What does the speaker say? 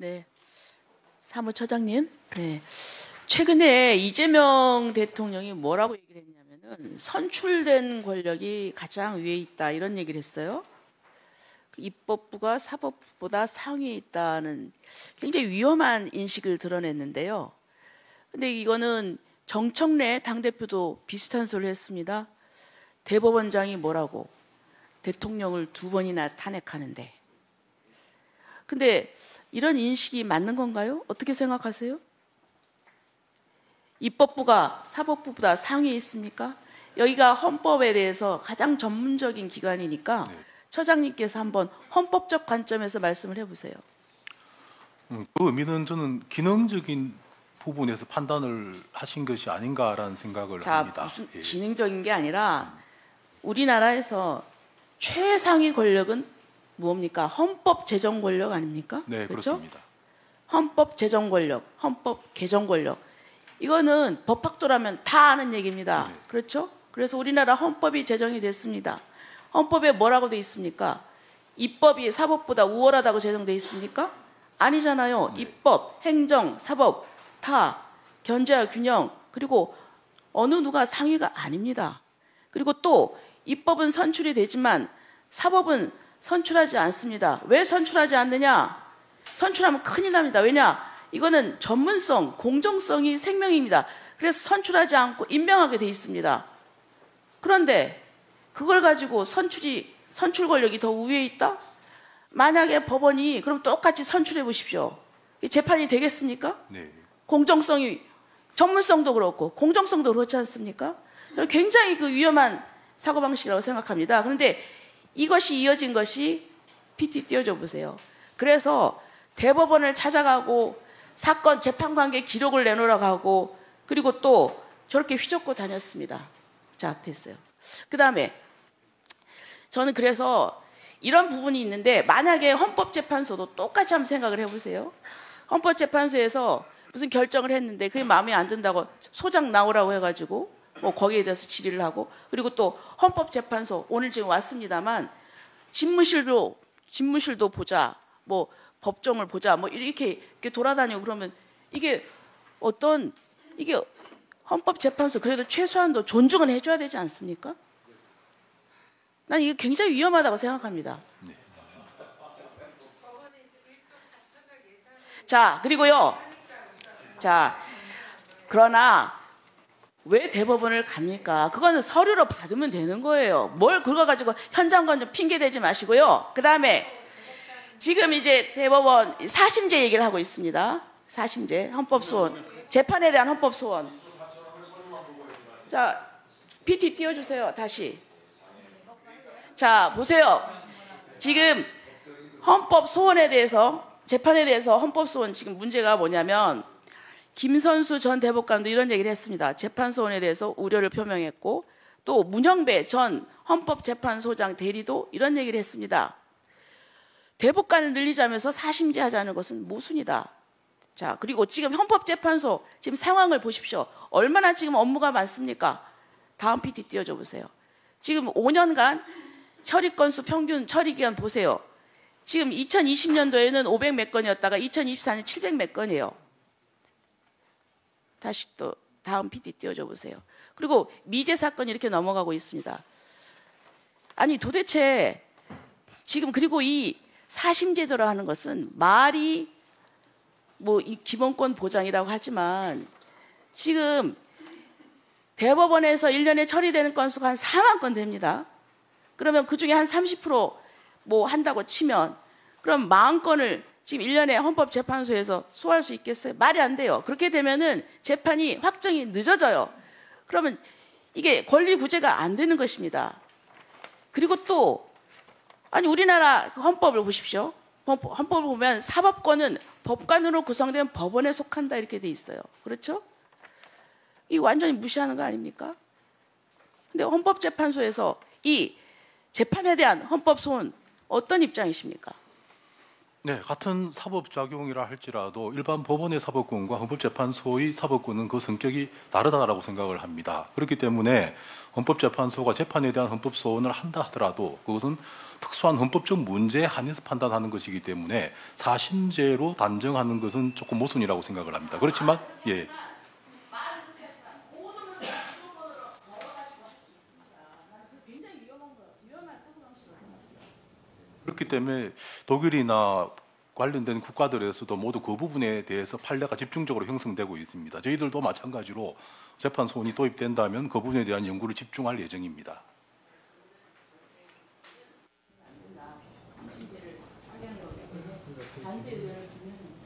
네, 사무처장님. 네, 최근에 이재명 대통령이 뭐라고 얘기를 했냐면은 선출된 권력이 가장 위에 있다 이런 얘기를 했어요. 입법부가 사법부보다 상위에 있다는 굉장히 위험한 인식을 드러냈는데요. 근데 이거는 정청래 당대표도 비슷한 소리를 했습니다. 대법원장이 뭐라고 대통령을 2번이나 탄핵하는데. 근데 이런 인식이 맞는 건가요? 어떻게 생각하세요? 입법부가 사법부보다 상위에 있습니까? 여기가 헌법에 대해서 가장 전문적인 기관이니까 네. 처장님께서 한번 헌법적 관점에서 말씀을 해보세요. 그 의미는 저는 기능적인 부분에서 판단을 하신 것이 아닌가라는 생각을 합니다. 무슨 예. 기능적인 게 아니라 우리나라에서 최상위 권력은 뭡니까? 헌법 제정 권력 아닙니까? 네, 그렇죠? 그렇습니다. 헌법 제정 권력, 헌법 개정 권력. 이거는 법학도라면 다 아는 얘기입니다. 네. 그렇죠? 그래서 우리나라 헌법이 제정이 됐습니다. 헌법에 뭐라고 돼 있습니까? 입법이 사법보다 우월하다고 제정돼 있습니까? 아니잖아요. 네. 입법, 행정, 사법 다 견제와 균형, 그리고 어느 누가 상위가 아닙니다. 그리고 또 입법은 선출이 되지만 사법은 선출하지 않습니다. 왜 선출하지 않느냐? 선출하면 큰일 납니다. 왜냐? 이거는 전문성, 공정성이 생명입니다. 그래서 선출하지 않고 임명하게 돼 있습니다. 그런데 그걸 가지고 선출 권력이 더 우위에 있다? 만약에 법원이 그럼 똑같이 선출해 보십시오. 재판이 되겠습니까? 네. 공정성이, 전문성도 그렇고 공정성도 그렇지 않습니까? 굉장히 그 위험한 사고방식이라고 생각합니다. 그런데 이것이 이어진 것이 PT 띄워줘 보세요. 그래서 대법원을 찾아가고 사건 재판 관계 기록을 내놓으라고 하고 그리고 또 저렇게 휘젓고 다녔습니다. 자, 됐어요. 그 다음에 저는 그래서 이런 부분이 있는데 만약에 헌법재판소도 똑같이 한번 생각을 해보세요. 헌법재판소에서 무슨 결정을 했는데 그게 마음에 안 든다고 소장 나오라고 해가지고 뭐 거기에 대해서 질의를 하고 그리고 또 헌법재판소 오늘 지금 왔습니다만 집무실도 보자 뭐 법정을 보자 뭐 이렇게 돌아다니고 그러면 이게 헌법재판소 그래도 최소한도 존중은 해줘야 되지 않습니까? 난 이게 굉장히 위험하다고 생각합니다. 네. 자, 그리고요. 자, 그러나 왜 대법원을 갑니까? 그거는 서류로 받으면 되는 거예요. 뭘 그거 가지고 현장 건좀 핑계 대지 마시고요. 그 다음에 지금 이제 대법원 4심제 얘기를 하고 있습니다. 4심제, 헌법소원. 재판에 대한 헌법소원. 자, PT 띄워주세요. 다시. 자, 보세요. 지금 헌법소원에 대해서, 재판에 대해서 헌법소원 지금 문제가 뭐냐면 김선수 전 대법관도 이런 얘기를 했습니다. 재판소원에 대해서 우려를 표명했고 또 문형배 전 헌법재판소장 대리도 이런 얘기를 했습니다. 대법관을 늘리자면서 4심제 하자는 것은 모순이다. 자, 그리고 지금 헌법재판소 지금 상황을 보십시오. 얼마나 지금 업무가 많습니까? 다음 PT 띄워줘 보세요. 지금 5년간 처리 건수 평균 처리 기간 보세요. 지금 2020년도에는 500 몇 건이었다가 2024년 700 몇 건이에요. 다시 또 다음 PT 띄워줘 보세요. 그리고 미제 사건이 이렇게 넘어가고 있습니다. 아니 도대체 지금 그리고 이 사심제도라 하는 것은 말이 뭐 이 기본권 보장이라고 하지만 지금 대법원에서 1년에 처리되는 건수가 한 4만 건 됩니다. 그러면 그중에 한 30% 한다고 치면 그럼 40건을 지금 1년에 헌법재판소에서 소화할 수 있겠어요? 말이 안 돼요. 그렇게 되면은 재판이 확정이 늦어져요. 그러면 이게 권리 구제가 안 되는 것입니다. 그리고 또 아니 우리나라 헌법을 보십시오. 헌법을 보면 사법권은 법관으로 구성된 법원에 속한다 이렇게 돼 있어요. 그렇죠? 이거 완전히 무시하는 거 아닙니까? 근데 헌법재판소에서 이 재판에 대한 헌법소원 어떤 입장이십니까? 네, 같은 사법작용이라 할지라도 일반 법원의 사법권과 헌법재판소의 사법권은 그 성격이 다르다라고 생각을 합니다. 그렇기 때문에 헌법재판소가 재판에 대한 헌법소원을 한다 하더라도 그것은 특수한 헌법적 문제에 한해서 판단하는 것이기 때문에 사심제로 단정하는 것은 조금 모순이라고 생각을 합니다. 그렇지만 예. 그렇기 때문에 독일이나 관련된 국가들에서도 모두 그 부분에 대해서 판례가 집중적으로 형성되고 있습니다. 저희들도 마찬가지로 재판소원이 도입된다면 그 부분에 대한 연구를 집중할 예정입니다. 반대 의견을 두면